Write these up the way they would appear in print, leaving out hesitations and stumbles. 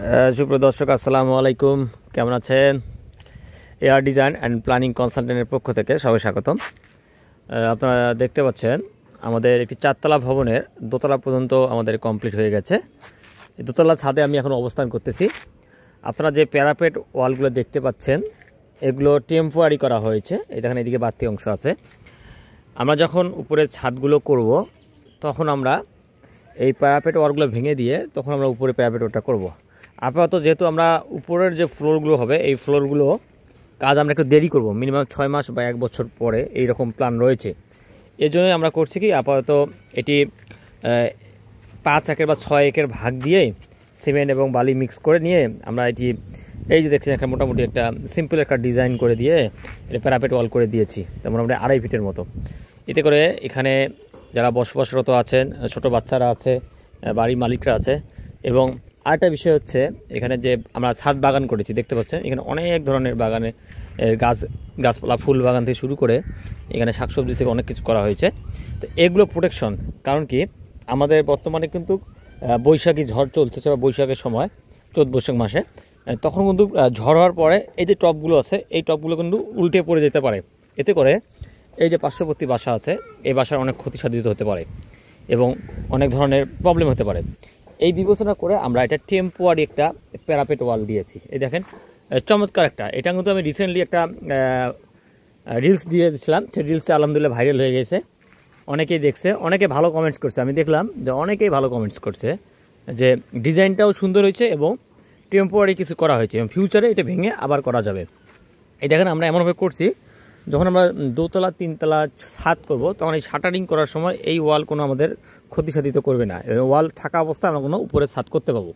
সুপ্রিয় দর্শক, আসসালামু আলাইকুম। কেমন আছেন? এআর ডিজাইন অ্যান্ড প্ল্যানিং কনসালটেন্টের পক্ষ থেকে সবাই স্বাগতম। আপনারা দেখতে পাচ্ছেন আমাদের একটি 4 তলা ভবনের দোতলা পর্যন্ত আমাদের কমপ্লিট হয়ে গেছে। এই দোতলা ছাদে আমি এখন অবস্থান করতেছি। আপনারা যে প্যারাপেট ওয়ালগুলো দেখতে পাচ্ছেন এগুলো টেম্পোরারি করা হয়েছে। এই দেখেন এদিকে বাড়তি অংশ আছে। আমরা যখন উপরের ছাদগুলো করব তখন আমরা এই প্যারাপেট ওয়ালগুলো ভেঙে দিয়ে তখন আমরা উপরে প্যারাপেট ওয়ালটা করব। আপাতত যেহেতু আমরা উপরের যে ফ্লোরগুলো হবে এই ফ্লোরগুলো কাজ আমরা একটু দেরি করব, মিনিমাম 6 মাস বা 1 বছর পরে এইরকম প্ল্যান রয়েছে। এই জন্যই আমরা করছি কি, আপাতত এটি 5 একের বা 6 একের ভাগ দিয়ে সিমেন্ট এবং বালি মিক্স করে নিয়ে আমরা এটি এই যে দেখছেন একটা মোটামুটি একটা সিম্পল একটা ডিজাইন করে দিয়ে এটা প্যারাপেট ওয়াল করে দিয়েছি, তেমন আমরা 2.5 ফিটের মতো। এতে করে এখানে যারা বসবাসরত আছেন, ছোট বাচ্চারা আছে, বাড়ির মালিকরা আছে। এবং আরেকটা বিষয় হচ্ছে এখানে যে আমরা ছাদ বাগান করেছি দেখতে পাচ্ছেন, এখানে অনেক ধরনের বাগানে গাছপালা, ফুল বাগান থেকে শুরু করে এখানে শাকসবজি থেকে অনেক কিছু করা হয়েছে। তো এগুলো প্রোটেকশন, কারণ কি আমাদের বর্তমানে কিন্তু বৈশাখী ঝড় চলছে বা বৈশাখের সময় চৈত বৈশাখ মাসে, তখন কিন্তু ঝড় হওয়ার পরে এই যে টপগুলো আছে এই টপগুলো কিন্তু উল্টে পড়ে যেতে পারে। এতে করে এই যে পার্শ্ববর্তী বাসা আছে এই বাসার অনেক ক্ষতি সাধিত হতে পারে এবং অনেক ধরনের প্রবলেম হতে পারে। এই বিবেচনা করে আমরা এটা টেম্পোরারি একটা প্যারাপেট ওয়াল দিয়েছি। এই দেখেন চমৎকার একটা, এটা কিন্তু আমি রিসেন্টলি একটা রিলস দিয়েছিলাম, সেই রিলসে আলহামদুলিল্লাহ ভাইরাল হয়ে গেছে, অনেকেই দেখছে, অনেকে ভালো কমেন্টস করছে। আমি দেখলাম যে অনেকেই ভালো কমেন্টস করছে যে ডিজাইনটাও সুন্দর হয়েছে এবং টেম্পোরারি কিছু করা হয়েছে এবং ফিউচারে এটা ভেঙে আবার করা যাবে। এই দেখেন আমরা এমনভাবে করছি, যখন আমরা 2 তলা 3 তলা ছাদ করব তখন এই শাটারিং করার সময় এই ওয়াল কোনো আমাদের ক্ষতি সাধিত করবে না। ওয়াল থাকা অবস্থায় আমরা কোনো উপরে ছাদ করতে পাবো।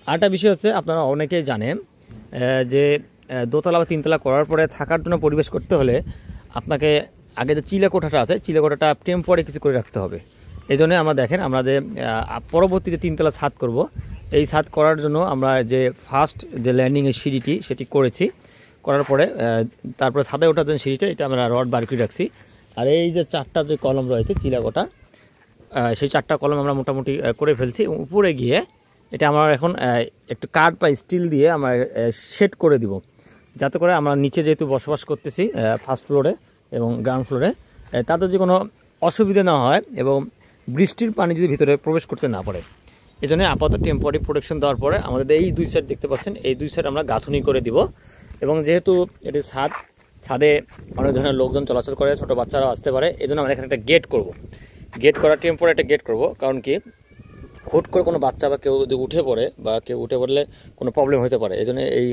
আরেকটা বিষয় হচ্ছে, আপনারা অনেকেই জানেন যে 2 তলা বা 3 তলা করার পরে থাকার জন্য পরিবেশ করতে হলে আপনাকে আগে যে চিলেকোঠাটা আছে চিলেকোঠাটা টেম্পোরারি কিছু করে রাখতে হবে। এই জন্য আমরা দেখেন আমরা যে পরবর্তীতে 3 তলা ছাদ করব, এই ছাদ করার জন্য আমরা যে ফার্স্ট যে ল্যান্ডিংয়ের সিঁড়িটি সেটি করেছি। করার পরে তারপরে ছাদে ওঠার জন্য সিঁড়িটা এটা আমরা রড বার করে রাখছি। আর এই যে 4টা যে কলম রয়েছে চিলাকোটা, সেই 4টা কলম আমরা মোটামুটি করে ফেলছি। এবং উপরে গিয়ে এটা আমরা এখন একটু কাঠ বা স্টিল দিয়ে আমরা শেড করে দিব, যাতে করে আমরা নিচে যেহেতু বসবাস করতেছি ফার্স্ট ফ্লোরে এবং গ্রাউন্ড ফ্লোরে, তাদের যে কোনো অসুবিধা না হয় এবং বৃষ্টির পানি যদি ভিতরে প্রবেশ করতে না পারে। এই জন্য আপাতত টেম্পোরারি প্রোটেকশন দেওয়ার পরে আমাদের এই 2 সাইড দেখতে পাচ্ছেন, এই 2 সাইড আমরা গাঁথুনি করে দিব। এবং যেহেতু এটি ছাদে অনেক ধরনের লোকজন চলাচল করে, ছোটো বাচ্চারাও আসতে পারে, এই জন্য আমরা এখানে একটা গেট করব। গেট করা টেম্পোরারি একটা গেট করব, কারণ কি হুট করে কোনো বাচ্চা বা কেউ যদি উঠে পড়ে বা কেউ উঠে পড়লে কোনো প্রবলেম হতে পারে। এই জন্য এই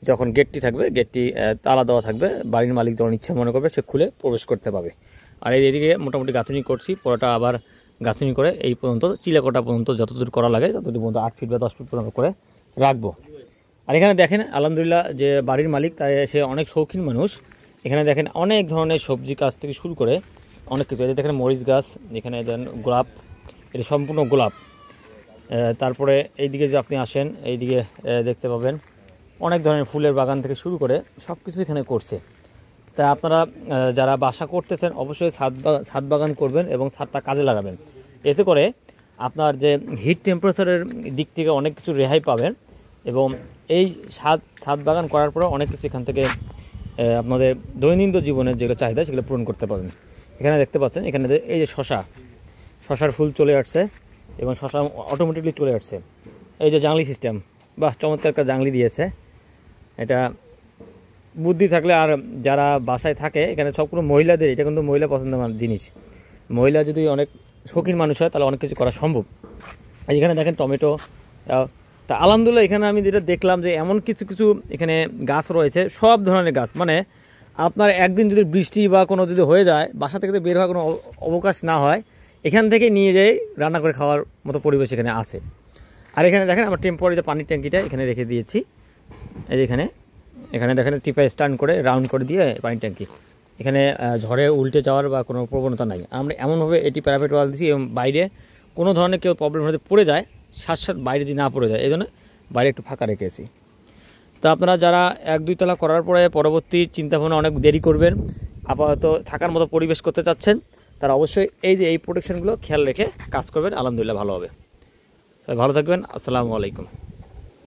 যখন গেটটি থাকবে, গেটটি তালা দেওয়া থাকবে, বাড়ির মালিক যখন ইচ্ছা মনে করবে সে খুলে প্রবেশ করতে পারবে। আর এইদিকে মোটামুটি গাঁথুনি করছি, পরোটা আবার গাঁথুনি করে এই পর্যন্ত চিলেকোটা পর্যন্ত যতদূর করা লাগে ততদূর পর্যন্ত 8 ফিট বা 10 ফিট পর্যন্ত করে রাখবো। আর এখানে দেখেন আলহামদুলিল্লাহ যে বাড়ির মালিক তাই সে অনেক শৌখিন মানুষ। এখানে দেখেন অনেক ধরনের সবজি গাছ থেকে শুরু করে অনেক কিছু, এই দেখেন মরিচ গাছ, এখানে দেন গোলাপ, এটা সম্পূর্ণ গোলাপ। তারপরে এইদিকে যে আপনি আসেন এইদিকে দেখতে পাবেন অনেক ধরনের ফুলের বাগান থেকে শুরু করে সব কিছু এখানে করছে। তাই আপনারা যারা বাসা করতেছেন অবশ্যই ছাদ বাগান করবেন এবং ছাদটা কাজে লাগাবেন। এতে করে আপনার যে হিট টেম্পারেচারের দিক থেকে অনেক কিছু রেহাই পাবেন এবং এই ছাদ বাগান করার পরে অনেক কিছু এখান থেকে আপনাদের দৈনন্দিন জীবনের যেগুলো চাহিদা সেগুলো পূরণ করতে পারবেন। এখানে দেখতে পাচ্ছেন এখানে এই যে শশার ফুল চলে আসছে এবং শশা অটোমেটিকলি চলে আসছে। এই যে জাংলি সিস্টেম, বাহ চমৎকার একটা জাংলি দিয়েছে। এটা বুদ্ধি থাকলে, আর যারা বাসায় থাকে এখানে সবগুলো মহিলাদের, এটা কিন্তু মহিলা পছন্দের জিনিস, মহিলা যদি অনেক শৌখিন মানুষ হয় তাহলে অনেক কিছু করা সম্ভব। এখানে দেখেন টমেটো। তা আলহামদুলিল্লাহ এখানে আমি যেটা দেখলাম যে এমন কিছু এখানে গাছ রয়েছে, সব ধরনের গাছ, মানে আপনার একদিন যদি বৃষ্টি বা কোনো যদি হয়ে যায় বাসা থেকে বের হওয়ার কোনো অবকাশ না হয়, এখান থেকে নিয়ে যেয়ে রান্না করে খাওয়ার মতো পরিবেশ এখানে আছে। আর এখানে দেখেন আমরা টেম্পোরারি যে পানির ট্যাঙ্কিটা এখানে রেখে দিয়েছি। এই যে এখানে দেখেন টিপায় স্ট্যান্ড করে রাউন্ড করে দিয়ে পানির ট্যাঙ্কি, এখানে ঝড়ে উল্টে যাওয়ার বা কোনো প্রবণতা নাই। আমরা এমনভাবে এটি প্যারাপেট ওয়াল দিচ্ছি এবং বাইরে কোনো ধরনের কেউ প্রবলেম হতে পড়ে যায় সাথে বাইরে যদি না পড়ে যায়, এই জন্য বাইরে একটু ফাঁকা রেখেছি। তো আপনারা যারা 1-2 তলা করার পরে পরবর্তী চিন্তাভাবনা অনেক দেরি করবেন, আপাতত থাকার মতো পরিবেশ করতে চাচ্ছেন, তারা অবশ্যই এই প্রোটেকশনগুলো খেয়াল রেখে কাজ করবেন, আলহামদুলিল্লাহ ভালো হবে। ভালো থাকবেন, আসসালামু আলাইকুম।